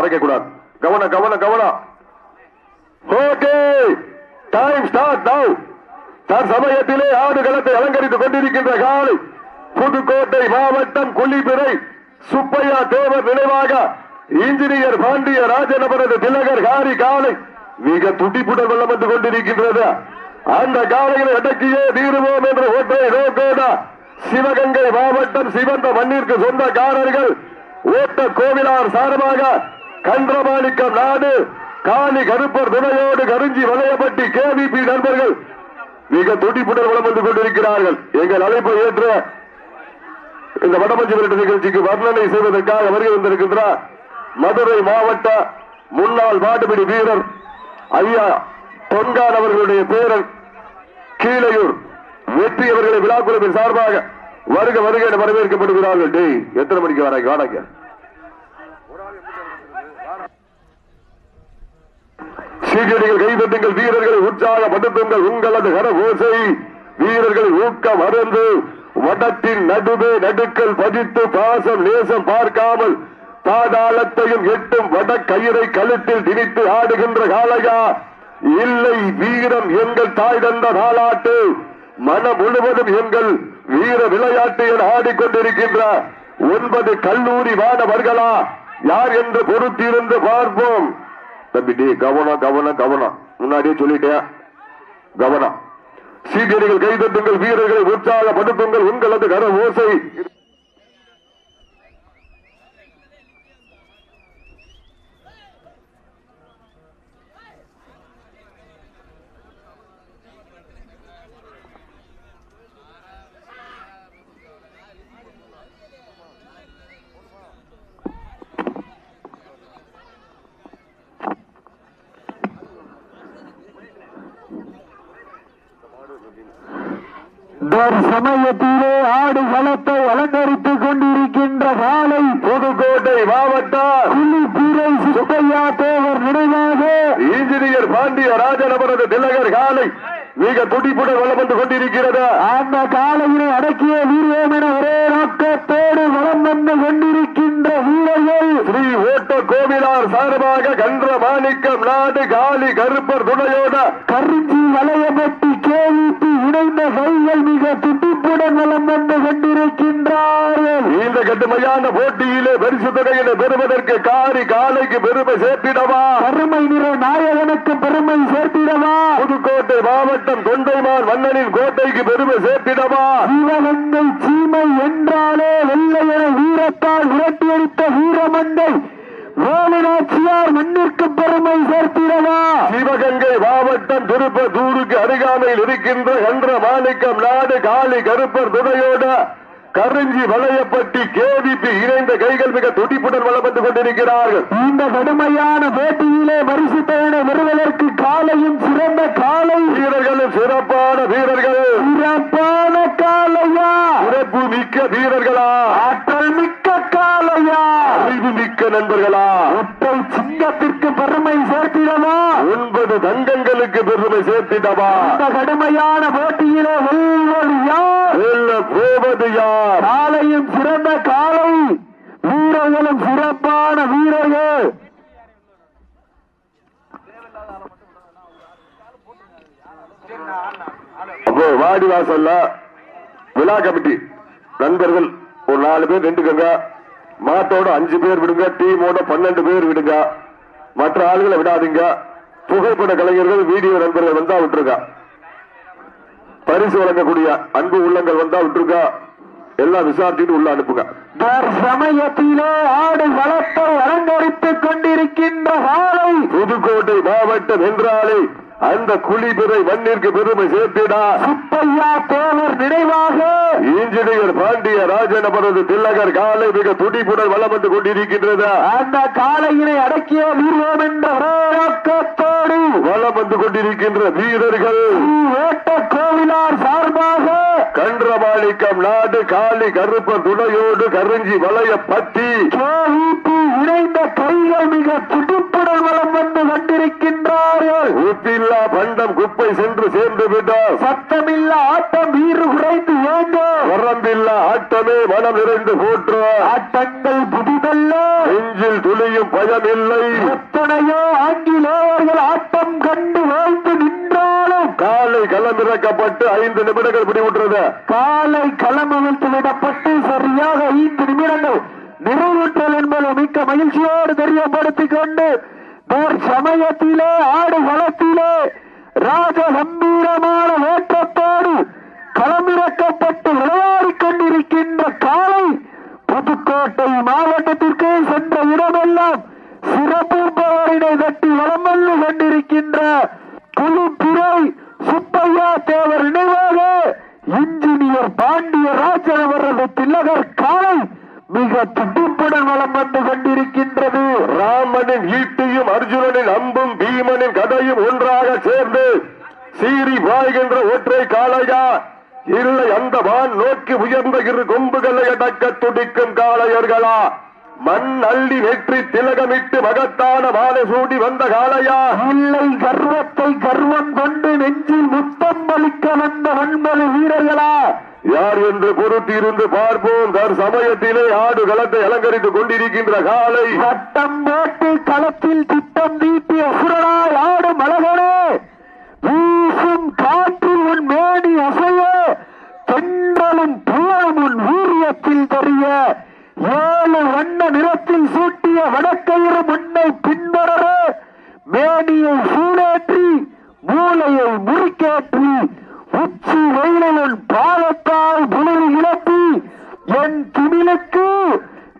மறைக்க கூடாது. கவனம் கவனம் கவனம். Okay, time start now. தற்சமயத்திலே ஆடுகளத்தை அலங்கரித்துக் கொண்டிருக்கின்ற காலை புதுக்கோட்டை மாவட்டம் கொல்லித்துறை சுப்பையா தேவர் நினைவாக இன்ஜினியர் பாண்டிய ராஜனபரது திலகர் காரி காலை மிக துடிப்புடன் வெள்ளம் வந்து கொண்டிருக்கின்றது. அந்த காலையை அடக்கியே தீருவோம் என்ற ஒற்றை நோக்கோட சிவகங்கை மாவட்டம் சிவந்த மண்ணிற்கு சொந்தக்காரர்கள் ஓட்ட கோவிலார் சார்பாக கன்றமாணிக்கம் நாடு காலி கருப்பர் துணையோடு கருஞ்சி வளையப்பட்டி கேவிபி நண்பர்கள் மிக துடிப்புடன் வளம் வந்து கொண்டிருக்கிறார்கள். எங்கள் அழைப்பை ஏற்ற இந்த வடமஞ்சி விரட்டு நிகழ்ச்சிக்கு வர்ணனை செய்வதற்காக வருகை வந்திருக்கின்றார் மதுரை மாவட்ட முன்னாள் மாட்டுப்பிடி வீரர் ஐயா பொன்கான் அவர்களுடைய பேரன் கீழையூர் வெற்றி அவர்களை விழாக்குழுவின் சார்பாக வருக வருக என வரவேற்கப்படுகிறார்கள். டேய், எத்தனை மணிக்கு வராங்க? வாடாங்க. சீக்கிரங்கள் கைதட்டுங்கள், வீரர்களை உற்சாகப்படுத்துங்கள். உங்களது கரகோசை வீரர்களை ஊக்கம் அருந்து வடத்தின் நடுவே நடுக்கல் பதித்து பாசம் நேசம் பார்க்காமல் பாதாளத்தையும் எட்டும் வட கயிறை கழுத்தில் திணித்து ஆடுகின்ற காளையா இல்லை. வீரம் எங்கள் தாய் தந்த நாளாட்டு, மனம் முழுவதும் எங்கள் வீர விளையாட்டு என ஆடிக்கொண்டிருக்கின்ற 9 கல்லூரி மாணவர்களா யார் என்று பொறுத்திருந்து பார்ப்போம். தம்பி கவனம் கவனம் கவனம், முன்னாடியே சொல்லிட்டேன், கவனம். சீக்கிரங்கள் கைதட்டுங்கள், வீரர்களை உற்சாகப்படுத்துங்கள். உங்களது கர ஓசை சமயத்திலே ஆடு களத்தை அலங்கரித்துக் கொண்டிருக்கின்ற காலை புதுக்கோட்டை மாவட்டம் கொல்லித்துறை சுப்பையா தேவர் நினைவாக இன்ஜினியர் பாண்டிய ராஜனபரது திலகர் காலை மிக துடிப்புடன் வளம் வந்து கொண்டிருக்கிறது. அந்த காலையினை அடக்கிய வீரம் என ஒரே நோக்கத்தோடு வளம் வந்து கொண்டிருக்கின்ற வீரர்கள் ஸ்ரீ ஓட்ட கோவிலார் சார்பாக கன்ற மாணிக்கம் நாடு காலி கருப்பர் துணையோட கருஞ்சி வளையப்பட்டி கேவிபி இணைந்த கைகள் மிக துடிப்புடன் வளம் வந்து கொண்டிருக்கின்றார்கள். இந்த கடுமையான போட்டியிலே பரிசு தொகையினை பெறுவதற்கு காரி காலைக்கு பெருமை சேர்த்திடவா, கருமை நிற நாயகனுக்கு பெருமை சேர்த்திடவா, புதுக்கோட்டை மாவட்டம் தொண்டைமான் மன்னனின் கோட்டைக்கு பெருமை சேர்த்திடவா, சிவகங்கை சீமை என்றாலே வெள்ளை என வீரத்தால் விரட்டியடித்த வீரமண்டை வேலுநாச்சியார் மண்ணிற்கு பெருமை சேர்த்திடவா, சிவகங்கை மாவட்டம் திருப்பத்தூருக்கு அருகாமையில் இருக்கின்ற கன்ற மாணிக்கம் நாடு காலி கருப்பர் துணையோட கருஞ்சி வளையப்பட்டி கேவிபி இணைந்த கைகள் மிக துடிப்புடன் வளம் வந்து கொண்டிருக்கிறார்கள். இந்த கடுமையான போட்டியிலே பரிசு தொகையினை பெறுவதற்கு காலையும் சிறந்த காலை வீரர்களும் சிறப்பான வீரர்கள், சிறப்பான காலையா, சிறப்பு மிக்க வீரர்களா, ஆற்றல் மிக்க காலையா, அறிவு மிக்க நண்பர்களா, ஒற்றை சிங்கத்திற்கு பெருமை சேர்த்திடவா, 9 தங்கங்களுக்கு பெருமை சேர்த்திடவா. இந்த கடுமையான போட்டியிலே வெல்வது யார், வெல்ல போவது யார்? காலையும் சிறந்த காலை, வீரர்களும் சிறப்பான வீரர்கள். வாடிவாசல்ல விழா கமிட்டி நண்பர்கள் ஒரு 4 பேர் நின்றுக்கங்க, மாட்டோட 5 பேர் விடுங்க, டீமோட 12 பேர் விடுங்க, மற்ற ஆளுகளை விடாதீங்க. புகைப்பட கலைஞர்கள் வீடியோ நண்பர்கள் வந்தா விட்டுருங்க, பரிசு வழங்கக்கூடிய அன்பு உள்ளங்கள் வந்தா விட்டுருங்க, எல்லாம் விசாரிச்சுட்டு உள்ள அனுப்புங்க. சமயத்திலே ஆடு வளத்தை அலங்கரித்துக் கொண்டிருக்கின்ற காலை புதுக்கோட்டை மாவட்டம் என்றாலே அந்த குளிபிறை மண்ணிற்கு பெருமை சேர்த்திடா சுப்பையா தேவர் நினைவாக இன்ஜினியர் பாண்டிய ராஜனபரது திலகர் காலை மிக துடிப்புடன் வளம் வந்து கொண்டிருக்கின்றது. அந்த காலையினை அடக்கிய வீரம் என்ற நோக்கத்தோடு வளம் வந்து கொண்டிருக்கின்ற வீரர்கள் ஓட்ட கோவிலார் சார்பாக கன்றமாணிக்கம் நாடு காலி கருப்ப துணையோடு கருஞ்சி வளையப்பட்டி கேவிபி இணைந்த கைகள் மிக துடிப்புடன் வளம் வந்து கொண்டிருக்கின்றார்கள். உப்பில்லா பண்டம் குப்பை சென்று சேர்ந்து விட்டார், சத்தமில்லா ஆட்டம் வீறு குறைந்து வேண்டும், வரம்பில்லா ஆட்டம் ஆட்டமே மனம் நிறைந்து போற்று ஆட்டங்கள் புதிதல்ல நெஞ்சில் துளியும் பயமில்லை எத்தனையோ ஆங்கிலேயர்கள் ஆட்டம் கண்டு வாழ்ந்து நின்றாலும் காலை களமிறக்கப்பட்டு 5 நிமிடங்கள் முடிவுற்றது. காலை களமவிழ்த்து விடப்பட்டு சரியாக 5 நிமிடங்கள் நிறைவுற்றது என்பதை மிக்க மகிழ்ச்சியோடு தெரியப்படுத்திக் கொண்டு சமயத்திலே ஆடு களத்திலே ராஜ கம்பீரமான வேட்டத்தோடு களமிறக்கப்பட்டு விளையாடிக் கொண்டிருக்கின்ற காலை புதுக்கோட்டை மாவட்டத்திற்கு சென்ற இடமெல்லாம் சிறப்பு பவரினை தட்டி வலம் வந்து கொண்டிருக்கின்ற புலிப்பிறை சுப்பையா தேவர் நினைவாக இன்ஜினியர் பாண்டிய ராஜன் அவரது திலகர் காலை மிக துடிப்புடன் வலம் வந்து கொண்டிருக்கின்றது. ராமனின் ஈட்டியும் அர்ஜுனனின் அம்பும் பீமனின் கதையும் ஒன்றாக சேர்ந்து சீறி பாய்கின்ற ஒற்றை காளையா இல்லை அந்த வான் நோக்கி உயர்ந்த 2 கொம்புகளை அடக்க துடிக்கும் காளையர்களா? மண் அள்ளி வெற்றி திலகமிட்டு மகத்தான வாழை சூடி வந்த காளையா? இல்லை கர்வத்தை கர்வம் கொண்டு நெஞ்சில் முத்தம் அளிக்க வந்த 9 வீரர்களா? யார் என்று பொறுத்திருந்து பார்ப்போம். சமயத்திலே ஆடு களத்தை அலங்கரித்துக் கொண்டிருக்கின்ற காலை சட்டம் போட்டு களத்தில் திட்டம் தீட்டிய சுரனாய் ஆடும் அழகனே வீசும் காற்றில் உன் மேடி அசைய தென்றலும் புயலும் உன் வீரியத்தில் தெரிய 7 வண்ண நிறத்தில் சூட்டிய வடக்கயிறு முன்னை பின்வர மேனியை சூடேற்றி மூளையை முறுக்கேற்றி உச்சி வெயிலின் பாலத்தால் புலி இழப்பி என் திமிழுக்கு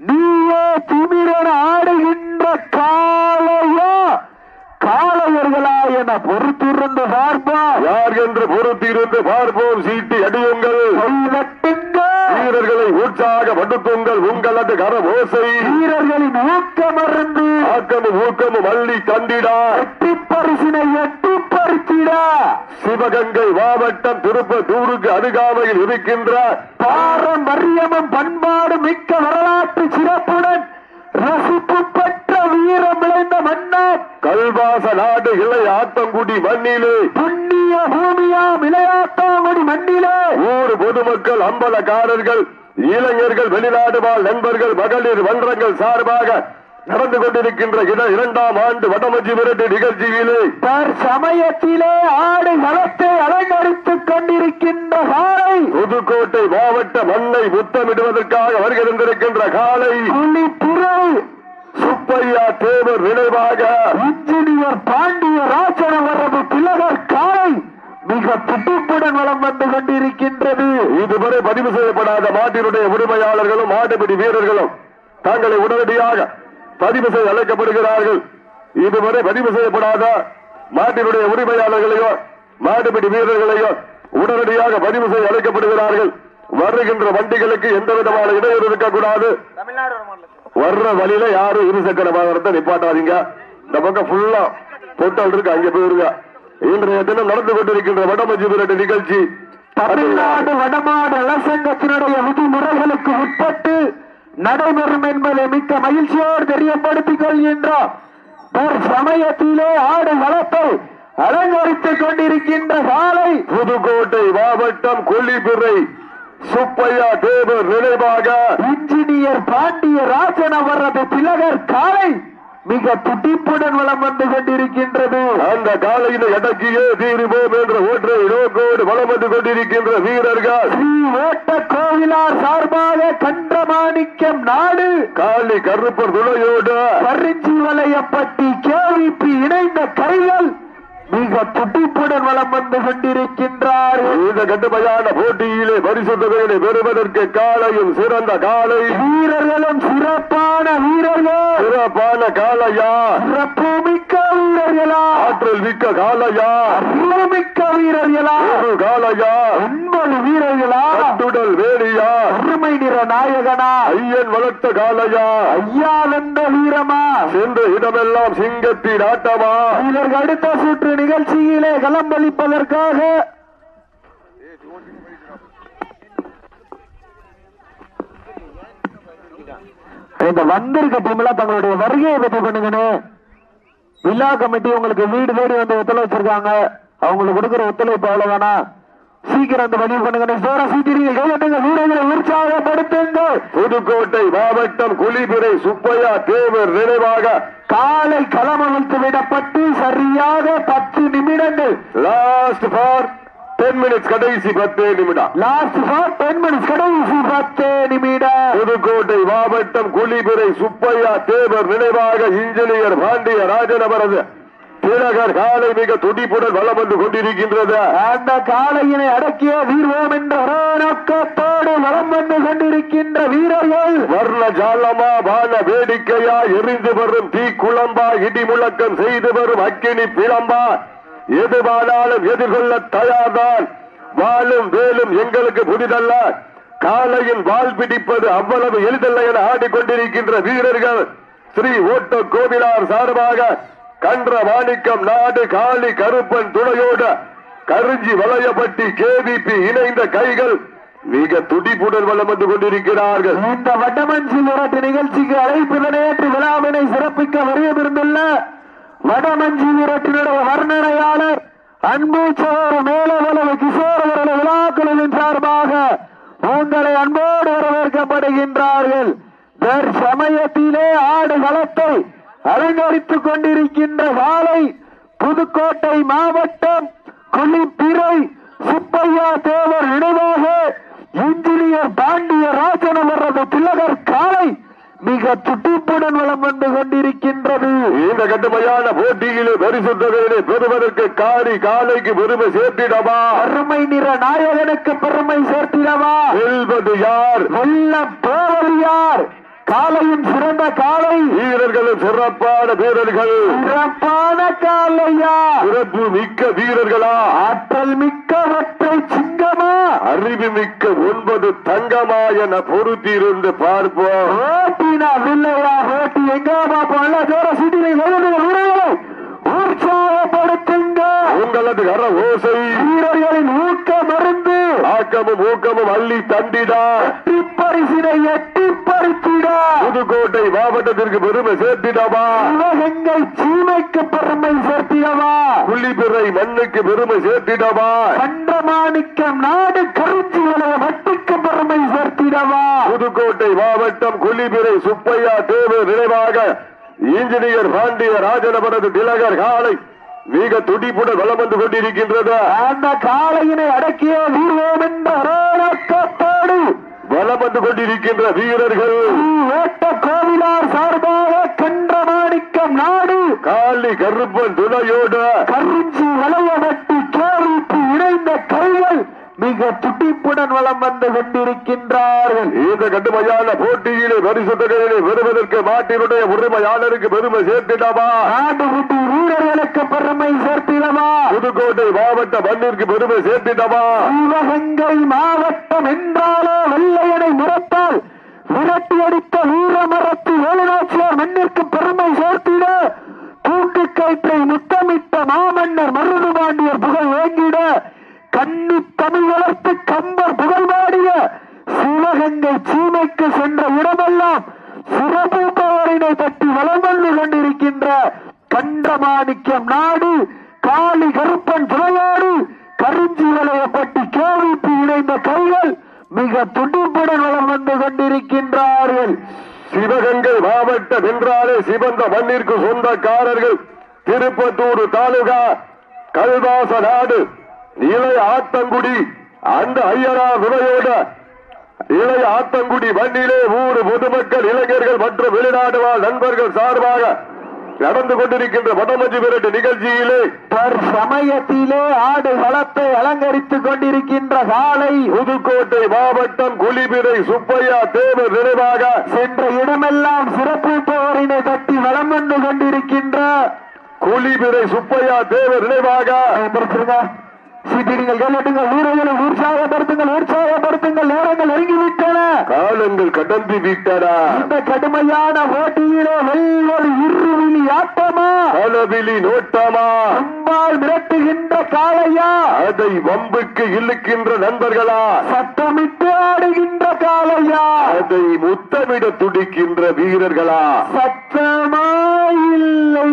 நீயே திமிரன ஆடுகின்ற காளையா காளையர்களா என பொறுத்திருந்து பார்ப்போம். யார் என்று பொறுத்திருந்து பார்ப்போம். சீட்டி அடியுங்கள், வீரர்களை உற்சாகப்படுத்துங்கள். உங்களது கரவோசை வீரர்களின் ஊக்கமருந்து ஆக்கமும் ஊக்கமும் அள்ளி தந்திடா எட்டி பரிசினை எட்டி பறித்திடா. சிவகங்கை மாவட்டம் திருப்பத்தூருக்கு அருகாமையில் இருக்கின்ற பாரம்பரியமும் பண்பாடு மிக்க வரலாற்று சிறப்புடன் ரசிப்பு பெற்ற வீரம் விளைந்த மன்னர் கல்வாச நாடு இளை ஆத்தங்குடி மண்ணிலே புண்ணிய பூமியா இளையாத்தாங்குடி மண்ணிலே ஊர் பொதுமக்கள் அம்பலக்காரர்கள் இளைஞர்கள் வெளிநாடு வாழ் நண்பர்கள் மகளிர் மன்றங்கள் சார்பாக நடந்து கொண்டிருக்கின்ற 2ஆம் ஆண்டு வடமஞ்சி விரட்டு நிகழ்ச்சியிலே சமயத்திலே ஆடு களத்தை அலங்கரித்துக் கொண்டிருக்கின்ற காலை புதுக்கோட்டை மாவட்ட மண்ணை முத்தமிடுவதற்காக வருகின்றிருக்கின்ற காலை புலிப்புறை சுப்பையா தேவர் நினைவாக இன்ஜினியர் பாண்டிய ராஜன் அவரது திலகர் காலை மிக துடிப்புடன் வலம் வந்து கொண்டிருக்கின்றது. இதுவரை பதிவு செய்யப்படாத மாட்டினுடைய உரிமையாளர்களும் மாட்டுப்பிடி வீரர்களும் தங்களை உடனடியாக பதிவு செய்ய அழைக்கப்படுகிறார்கள். இதுவரை பதிவு செய்யப்படாத மாட்டினுடைய உரிமையாளர்களையோ மாட்டுப்பிடி வீரர்களையோ உடனடியாக பதிவு செய்ய அழைக்கப்படுகிறார்கள். வருகின்ற வண்டிகளுக்கு எந்த விதமான இடையூறு இருக்கக்கூடாது. வர்ற வழியில யாரும் இருசக்கர வாகனத்தை நிப்பாட்டாதீங்க. இந்த பக்கம் ஃபுல்லா பொட்டல் இருக்கு, அங்கே போயிருங்க. இன்றைய தினம் நடந்து கொண்டிருக்கின்ற வடமஞ்சி விரட்டு நிகழ்ச்சி தமிழ்நாடு வடமாடு நலசங்கத்தினுடைய விதிமுறைகளுக்கு உட்பட்டு நடைபெறும் என்பதை மிக்க மகிழ்ச்சியோடு தெரியப்படுத்திக் கொள்கின்றோம். சமயத்திலே ஆடு களத்தை அலங்கரித்துக் கொண்டிருக்கின்ற காலை புதுக்கோட்டை மாவட்டம் கொல்லிப்பிறை சுப்பையா தேவர் நினைவாக இன்ஜினியர் பாண்டிய ராஜன் அவரது திலகர் காலை மிக துடிப்புடன் வலம் வந்து கொண்டிருக்கின்றது. அந்த காலையினை அடக்கியே தீருவோம் என்ற ஒற்றை நோக்கோடு வலம் வந்து கொண்டிருக்கின்ற வீரர்கள் ஸ்ரீ ஓட்ட கோவிலார் சார்பாக கண்டமாணிக்கம் நாடு காளி கருப்பர் துணையோடு பரிஞ்சி வலையப்பட்டி கேவிபி இணைந்த கைகள் மிக துடிப்புடன் வலம் வந்து கொண்டிருக்கின்றார். இந்த கடுமையான போட்டியிலே பரிசு தொகையை பெறுவதற்கு காலையும் சிறந்த காலை வீரர்களும் சிறப்பான வீரர்கள் சிறப்பான காலையா சிறப்பு மிக்க வீரர்களா ஆற்றல் மிக்க காலையா மிக்க வீரர்களா ஒரு காலையா 9 வீரர்களா கட்டுடல் வேலியா அருமை நிற நாயகனா ஐயன் வளர்த்த காலையா ஐயா வென்ற வீரமா சென்ற இடமெல்லாம் சிங்கத்தின் ஆட்டமா இதற்கு அடுத்த சுற்று நிகழ்ச்சியிலே களம்பளிப்பதற்காக இந்த வந்திருக்க டீம்ல தங்களுடைய வருகையை பற்றி பண்ணுங்கன்னு விழா கமிட்டி உங்களுக்கு வீடு தேடி வந்து ஒத்துழைச்சிருக்காங்க. அவங்களுக்கு கொடுக்கிற ஒத்துழைப்பு அவ்வளவுதானா? சீக்கிரம் அந்த பதிவு பண்ணுங்க. வீரர்களை உற்சாகப்படுத்துங்கள். புதுக்கோட்டை மாவட்டம் குளிபிரை சுப்பையா தேவர் நினைவாக காலை களமமைத்து விடப்பட்டு சரியாக 10 நிமிடங்கள். லாஸ்ட் ஃபார் 10 மினிட்ஸ், கடைசி 10 நிமிடம். லாஸ்ட் ஃபார் 10 மினிட்ஸ், கடைசி 10 நிமிடம். புதுக்கோட்டை மாவட்டம் குளிபிரை சுப்பையா தேவர் நினைவாக இன்ஜினியர் பாண்டிய ராஜன் அவரது திலகர் காலை மிக துடிப்புடன் வலம் வந்து கொண்டிருக்கின்றது. அந்த காலையினை அடக்கிய வீர்வோம் என்ற ஒரே நோக்கத்தோடு வலம் வந்து கொண்டிருக்கின்ற வீரர்கள் வர்ண ஜாலமா வான வேடிக்கையா எரிந்து வரும் தீ குழம்பா இடி முழக்கம் செய்து வரும் அக்கினி பிளம்பா எதுவானாலும் எதிர்கொள்ள தயார்தான். வாழும் வேலும் எங்களுக்கு புதிதல்ல, காலையின் வால் பிடிப்பது அவ்வளவு எளிதல்ல என ஆடிக்கொண்டிருக்கின்ற வீரர்கள் ஸ்ரீ ஓட்ட கோவிலார் சார்பாக கன்ற மாணிக்கம் நாடு காளி கருப்பன் துணையோடு கருஞ்சி வளையப்பட்டி கேவிபி இணைந்த கைகள் மிக துடிப்புடன் வலம் வந்து கொண்டிருக்கிறார்கள். இந்த வடமஞ்சி விரட்டு நிகழ்ச்சிக்கு அழைப்பிதனேற்று விழாவினை சிறப்பிக்க வருவதிருந்துள்ள வடமஞ்சி விரட்டினுடைய வர்ணனையாளர் அன்பு சோறு மேலவளவு கிஷோர் அவர்கள் விழாக்குழுவின் சார்பாக உங்களை அன்போடு வரவேற்கப்படுகின்றார்கள். சமயத்திலே ஆடு களத்தை அலங்கரித்துக் கொண்டிருக்கின்ற காலை புதுக்கோட்டை மாவட்டம் குளிப்பிறை சுப்பையா தேவர் நினைவாக இன்ஜினியர் பாண்டிய ராஜன் அவரது திலகர் காலை மிக துடிப்புடன் வலம் வந்து கொண்டிருக்கின்றது. இந்த கடுமையான போட்டியிலே பரிசுத்தவர்களை பெறுவதற்கு காரி காலைக்கு பெருமை சேர்த்திடவா, அருமை நிற நாயகனுக்கு பெருமை சேர்த்திடவா, வெல்வது யார், வெல்ல போவது யார்? காலையின் சிறந்த காலை, வீரர்களும் சிறப்பான வீரர்கள், சிறப்பான காலையா, சிறப்பு மிக்க வீரர்களா, ஆற்றல் மிக்க ஒற்றை சிங்கமா, அறிவு மிக்க 9 தங்கமா என பொறுத்திருந்து பார்ப்போம். ஓட்டினா இல்லையா? ஓட்டி எங்க பார்ப்போம். ஜோர சிட்டினை வீரர்களை உற்சாகப்படுத்துங்க. உங்களது கர ஓசை வீரர்களின் ஊக்க மருந்து ஆக்கமும் ஊக்கமும் அள்ளி தண்டிடா, பரிசினை எட்டி பறித்திட புதுக்கோட்டை மாவட்டத்திற்கு பெருமை சேர்த்திடவா, சிவகங்கை சீமைக்கு பெருமை சேர்த்திடவா, புள்ளிப்பிறை மண்ணுக்கு பெருமை சேர்த்திடவா, கண்டமாணிக்கம் நாடு கருஞ்சி வட்டுக்கு பெருமை சேர்த்திடவா, புதுக்கோட்டை மாவட்டம் குளிபிறை சுப்பையா தேவர் நினைவாக இன்ஜினியர் பாண்டிய ராஜனவரது திலகர் காலை மிக துடிப்புடன் வலம் வந்து கொண்டிருக்கின்றது. அந்த காலையினை அடக்கிய வீர்வோம் என்ற நோக்கத்தோடு வலம் வந்து கொண்டிருக்கின்ற வீரர்கள் ஓட்ட கோவிலார் சார்பாக கண்டமாணிக்கம் நாடு காளி கருப்பன் துணையோடு கருஞ்சி வளையவட்டி கேவிபி இணைந்த கைகள் மிக துடிப்புடன் வலம் வந்து கொண்டிருக்கின்றார்கள். இந்த கடுமையான போட்டியிலே பரிசுத்தகையிலே பெறுவதற்கு மாட்டினுடைய உரிமையாளருக்கு பெருமை சேர்த்திடவா, நாட்டுக்குட்டி வீரர்களுக்கு பெருமை சேர்த்திடவா, புதுக்கோட்டை மாவட்ட மண்ணிற்கு பெருமை சேர்த்திடவா, சிவகங்கை மாவட்டம் என்றாலே வெள்ளையனை முறத்தால் விரட்டி அடித்த வீரமரத்து வேலுநாச்சியார் மண்ணிற்கு பெருமை சேர்த்திட தூக்கு கயிற்றை முத்தமிட்ட மாமன்னர் மருதுபாண்டியர் புகழ் வேங்கிட கன்னி தமிழ் வளர்த்து கம்பர் புகழ் பாடிய சிவகங்கை சீமைக்கு சென்ற இடமெல்லாம் சிறப்பு பவரினை தட்டி வலம் வந்து கொண்டிருக்கின்ற கண்டமாணிக்கம் நாடு காளி கருப்பன் துணையோடு கருஞ்சி வளையப்பட்டி கேவிபி இணைந்த கைகள் மிக துடிப்புடன் வலம் வந்து கொண்டிருக்கின்றார்கள். சிவகங்கை மாவட்டம் என்றாலே சிவந்த மண்ணிற்கு சொந்தக்காரர்கள் திருப்பத்தூர் தாலுகா கல்வாச நாடு இளைய ஆத்தங்குடி அந்த ஐயரா துணையோட இளைய ஆத்தங்குடி மண்ணிலே ஊர் பொதுமக்கள் இளைஞர்கள் மற்றும் வெளிநாடு வாழ் நண்பர்கள் சார்பாக நடந்து கொண்டிருக்கின்ற வடமஞ்சி விரட்டு நிகழ்ச்சியிலே சமயத்திலே ஆடு களத்தை அலங்கரித்துக் கொண்டிருக்கின்ற காலை புதுக்கோட்டை மாவட்டம் குளிபிறை சுப்பையா தேவர் நினைவாக சென்ற இடமெல்லாம் சிறப்பு போரினை தட்டி வலம் வந்து கொண்டிருக்கின்ற குளிபிறை சுப்பையா தேவர் நினைவாக சீட்டிடுங்கள், கேட்டுங்கள், வீரர்களை உற்சாகப்படுத்துங்கள், உற்சாகப்படுத்துங்கள். நேரங்கள் நெருங்கிவிட்டன, காலங்கள் கடந்து விட்டன. இந்த கடுமையான போட்டியிலே வெல்வது இருவிழி ஆட்டமா, அளவிலி நோட்டமா, அம்பால் மிரட்டுகின்ற காளையா, அதை வம்புக்கு இழுக்கின்ற நண்பர்களா, சத்தமிட்டு ஆடுகின்ற காளையா, அதை முத்தமிட துடிக்கின்ற வீரர்களா, சத்தமா இல்லை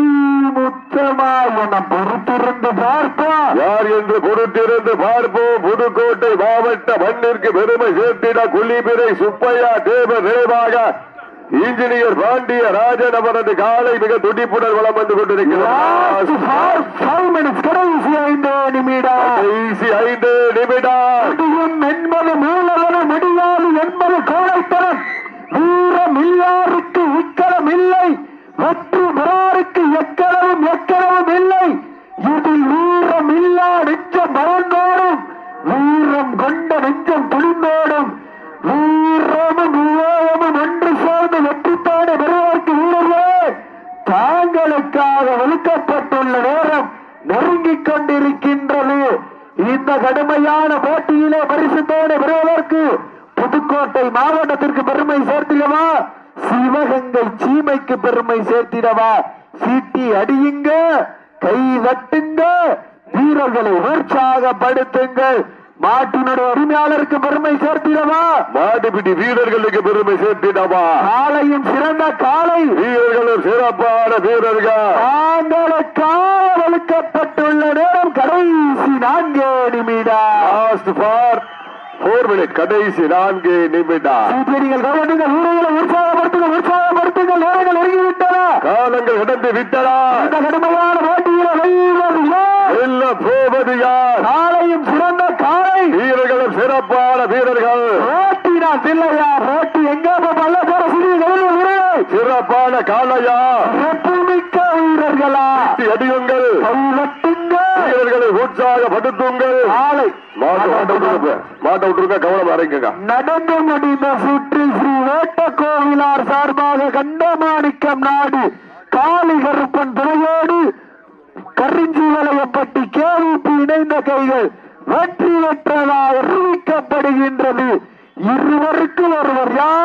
முத்தமாயா, நாம் பொறுத்திருந்து பார்ப்போம். யார் என்று பொறுத்திருந்து பார்ப்போம். புதுக்கோட்டை மாவட்ட மண்ணிற்கு பெருமை சேர்த்திட குள்ளிபிரை சுப்பையா தேவர் நிறைவாக இன்ஜினியர் பாண்டிய ராஜன் அவரது காலை மிக துடிப்புடன் வளம் வந்து கொண்டிருக்கிறார். கடைசி 5 நிமிடம் என்பது மூலவன முடியாது என்பது கோழைத்தனம். வீரம் இல்லாருக்கு இக்கலம் இல்லை, வெற்றி பெறாருக்கு எக்களவும் இல்லை. இதில் வீரம் இல்லா நெஞ்சம் மறந்தோடும், வீரம் கொண்ட நெஞ்சம் துணிந்தோடும். வீரமும் விவேகமும் ஒன்று சேர்ந்து வெற்றித்தானே பெறுவதற்கு வீரர்களே, தாங்களுக்காக ஒதுக்கப்பட்டுள்ள நேரம் நெருங்கிக் கொண்டிருக்கின்றது. இந்த கடுமையான போட்டியிலே பரிசுத்தோடு பெறுவதற்கு புதுக்கோட்டை மாவட்டத்திற்கு பெருமை சேர்த்திடவா, சிவகங்கை சீமைக்கு பெருமை சேர்த்திடவா? சீட்டி அடியுங்க, கை தட்டுங்க, வீரர்களை உற்சாகப்படுத்துங்கள். மாட்டினுடைய உரிமையாளருக்கு பெருமை சேர்த்திடவா, மாட்டுப்பிடி வீரர்களுக்கு பெருமை சேர்த்திடவா? காலையும் சிறந்த காலை, வீரர்களும் சிறப்பான வீரர்கள். தாங்களுக்காக ஒதுக்கப்பட்டுள்ள நேரம் கடைசி 4 நிமிடம். 4 minutes, கடைசி 4 நிமிடம். நீங்கள் கவனிங்கள், வீரர்களை உற்சாகப்படுத்துங்கள். நேரங்கள் நெருங்கிவிட்டன, காலங்கள் கடந்து விட்டனா. இந்த கடுமையான போட்டியில வெல்ல போவது யார்? காலையும் சிறந்த காலை, வீரர்களும் சிறப்பான வீரர்கள். ரோட்டினா இல்லையா? ரோட்டி எங்க பல்ல போற சிறப்பான காலையா? மிக்க வீரர்களா? அடியுங்கள், வீரர்களை உற்சாகப்படுத்துங்கள். காலை மாட்ட விட்டுருங்க, கவனம் அறைங்க. நடந்து முடிந்த சுற்றி ஸ்ரீ வேட்டக்கோவிலார் சார்பாக கண்டமாணிக்கம் நாடு காளி கருப்பன் துணையோடு கரிஞ்சி வளையப்பட்டி கேவிபி இணைந்த கைகள் வெற்றி பெற்றதாக அறிவிக்கப்படுகின்றது. இருவருக்கு ஒருவர் யார்?